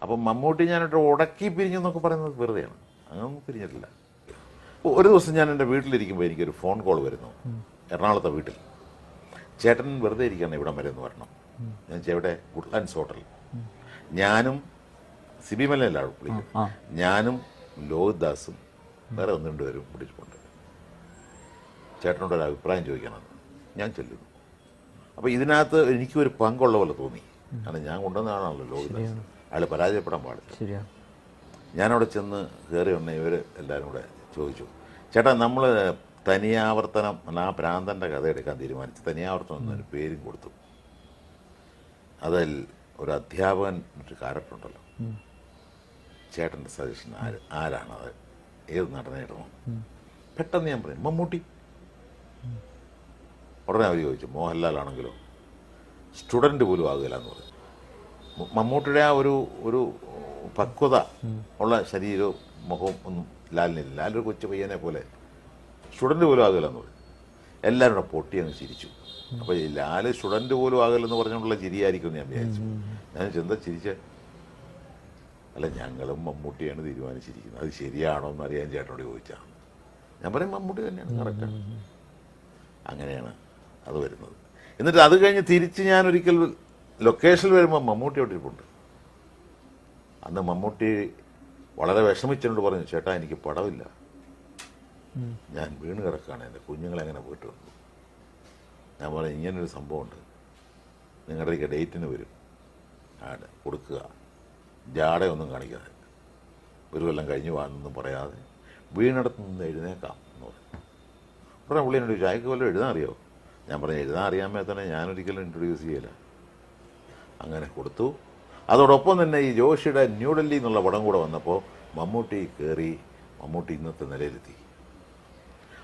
അപ്പം മമ്മൂട്ടി ഞാനിട്ട് ഉടക്കി പിരിഞ്ഞെന്നൊക്കെ പറയുന്നത് വെറുതെയാണ്. അങ്ങനൊന്നും പിരിഞ്ഞിട്ടില്ല. ഒരു ദിവസം ഞാൻ എൻ്റെ വീട്ടിലിരിക്കുമ്പോൾ എനിക്കൊരു ഫോൺ കോൾ വരുന്നു, എറണാകുളത്തെ വീട്ടിൽ. ചേട്ടൻ വെറുതെ ഇരിക്കുകയാണ്, ഇവിടം വരെ ഒന്ന് വരണം. ഞാൻ എവിടെ? Woodlands hotel. ഞാനും സിബി മലയിലാണ് വിളിക്കും. ഞാനും ലോഹിത് ദാസും വേറെ ഒന്ന് രണ്ട് പേരും പിടിച്ചിട്ടുണ്ട്. ചേട്ടനോടൊരു അഭിപ്രായം ചോദിക്കണം. ഞാൻ ചെല്ലുന്നു. അപ്പോൾ ഇതിനകത്ത് എനിക്കൊരു പങ്കുള്ള പോലെ തോന്നി. കാരണം ഞാൻ കൊണ്ടുവന്നതാണല്ലോ ലോഹിത് ദാസ്. അയാൾ പരാജയപ്പെടാൻ പാടില്ല. ഞാനവിടെ ചെന്ന് കയറി വന്ന ഇവർ എല്ലാവരും കൂടെ ചോദിച്ചു, ചേട്ടാ നമ്മൾ തനിയാവർത്തനം ആ പ്രാന്തൻ്റെ കഥ എടുക്കാൻ തീരുമാനിച്ചു. തനിയാവർത്തനം എന്നൊരു പേരും കൊടുത്തു. അതിൽ ഒരു അധ്യാപകൻ ഒരു ക്യാരക്ടറുണ്ടല്ലോ. ചേട്ടൻ്റെ സജഷൻ ആരാണ് അത്? ഏത് നടനെ ഇടണം? പെട്ടെന്ന് ഞാൻ പറയും മമ്മൂട്ടി. ഉടനെ അവർ ചോദിച്ചു മോഹൻലാൽ ആണെങ്കിലോ? സ്റ്റുഡൻറ്റ് പോലും ആകുകയില്ല എന്ന് പറയും. മമ്മൂട്ടിയുടെ ആ ഒരു പക്വത ഉള്ള ശരീരവും മുഖവും ഒന്നും ലാലിനില്ല. ലാലൊരു കൊച്ചു പയ്യനെ പോലെ സ്റ്റുഡൻറ്റ് പോലും ആകില്ല എന്ന് പറയും. എല്ലാവരും കൂടെ പൊട്ടി അങ്ങ് ചിരിച്ചു. അപ്പോൾ ഈ ലാല് സ്റ്റുഡൻറ്റ് പോലും ആകില്ലെന്ന് പറഞ്ഞുകൊണ്ടുള്ള ചിരിയായിരിക്കും ഞാൻ വിചാരിച്ചു. ഞാൻ ചെന്താ ചിരിച്ചേ? അല്ല, ഞങ്ങളും മമ്മൂട്ടിയാണ് തീരുമാനിച്ചിരിക്കുന്നത്, അത് ശരിയാണോ എന്ന് അറിയാൻ ചേട്ടനോട് ചോദിച്ചാൽ ഞാൻ പറയും മമ്മൂട്ടി തന്നെയാണ്, കറക്റ്റാണ്. അങ്ങനെയാണ് അത് വരുന്നത്. എന്നിട്ട് അത് കഴിഞ്ഞ് തിരിച്ച് ഞാൻ ഒരിക്കൽ ലൊക്കേഷനിൽ വരുമ്പോൾ മമ്മൂട്ടി അവിടെ ഇരിപ്പുണ്ട്. അന്ന് മമ്മൂട്ടി വളരെ വിഷമിച്ചോണ്ട് പറഞ്ഞു, ചേട്ടാ എനിക്ക് പടമില്ല, ഞാൻ വീണ് കിടക്കുകയാണ്, എൻ്റെ കുഞ്ഞുങ്ങളെങ്ങനെ പോയിട്ട് വന്നു. ഞാൻ പറഞ്ഞു ഇങ്ങനൊരു സംഭവമുണ്ട്, നിങ്ങളുടെയൊക്കെ ഡേറ്റിന് വരും, ആഡ് കൊടുക്കുക, ജാടയൊന്നും കാണിക്കാതെ, ഒരു കൊല്ലം കഴിഞ്ഞ് വാങ്ങുന്നൊന്നും പറയാതെ വീണിടത്ത് നിന്ന് എഴുന്നേക്കാം എന്ന് പറഞ്ഞു. ഉടനെ പുള്ളി എന്നോട് ചോദിച്ചു അയക്ക് വല്ലതും എഴുതാൻ അറിയോ? ഞാൻ പറഞ്ഞു എഴുതാൻ അറിയാമേ തന്നെ ഞാനൊരിക്കലും ഇൻട്രൊഡ്യൂസ് ചെയ്യില്ല. അങ്ങനെ കൊടുത്തു. അതോടൊപ്പം തന്നെ ഈ ജോഷിയുടെ ന്യൂഡൽഹി എന്നുള്ള പടം കൂടെ വന്നപ്പോൾ മമ്മൂട്ടി കയറി. മമ്മൂട്ടി ഇന്നത്തെ നിലയിലെത്തി.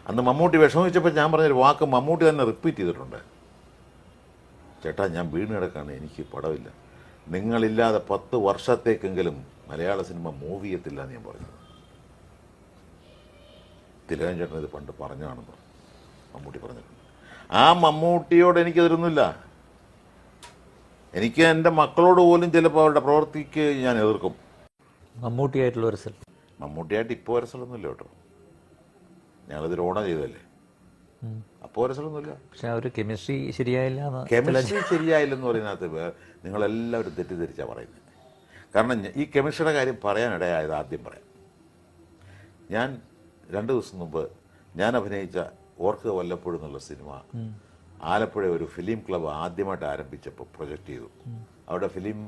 അന്ന് മമ്മൂട്ടി വിഷമിച്ചപ്പോൾ ഞാൻ പറഞ്ഞൊരു വാക്ക് മമ്മൂട്ടി തന്നെ റിപ്പീറ്റ് ചെയ്തിട്ടുണ്ട്, ചേട്ടാ ഞാൻ വീണ് കിടക്കാണ്, എനിക്ക് പടമില്ല, നിങ്ങളില്ലാതെ 10 വർഷത്തേക്കെങ്കിലും മലയാള സിനിമ മൂവ് ചെയ്യത്തില്ല എന്ന് ഞാൻ പറഞ്ഞത്. തിലകൻ ചേട്ടൻ ഇത് പണ്ട് പറഞ്ഞാണെന്ന് മമ്മൂട്ടി പറഞ്ഞിട്ടുണ്ട്. ആ മമ്മൂട്ടിയോട് എനിക്കെതിരൊന്നുമില്ല. എനിക്ക് എൻ്റെ മക്കളോട് പോലും ചിലപ്പോൾ അവരുടെ പ്രവൃത്തിക്ക് ഞാൻ എതിർക്കും. മമ്മൂട്ടിയായിട്ടുള്ള ഒരു സ്ഥലം, മമ്മൂട്ടിയായിട്ട് ഇപ്പോൾ വരസലൊന്നുമില്ല കേട്ടോ. ഞങ്ങളിത് ഓണം ചെയ്തതല്ലേ, അപ്പോൾ വരസലൊന്നുമില്ല. പക്ഷെ ആ ഒരു കെമിസ്ട്രി ശരിയായില്ല. കെമിസ്ട്രി ശരിയായില്ലെന്ന് പറയുന്നതിനകത്ത് നിങ്ങളെല്ലാവരും തെറ്റിദ്ധരിച്ചാണ് പറയുന്നത്. കാരണം ഈ കെമിസ്ട്രിയുടെ കാര്യം പറയാനിടയായത് ആദ്യം പറയാം. ഞാൻ 2 ദിവസം മുമ്പ് ഞാൻ അഭിനയിച്ച ഓർക്കുക വല്ലപ്പോഴും എന്നുള്ള സിനിമ ആലപ്പുഴ ഒരു ഫിലിം ക്ലബ്ബ് ആദ്യമായിട്ട് ആരംഭിച്ചപ്പോൾ പ്രൊജക്റ്റ് ചെയ്തു. അവിടെ ഫിലിം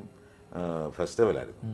ഫെസ്റ്റിവലായിരുന്നു.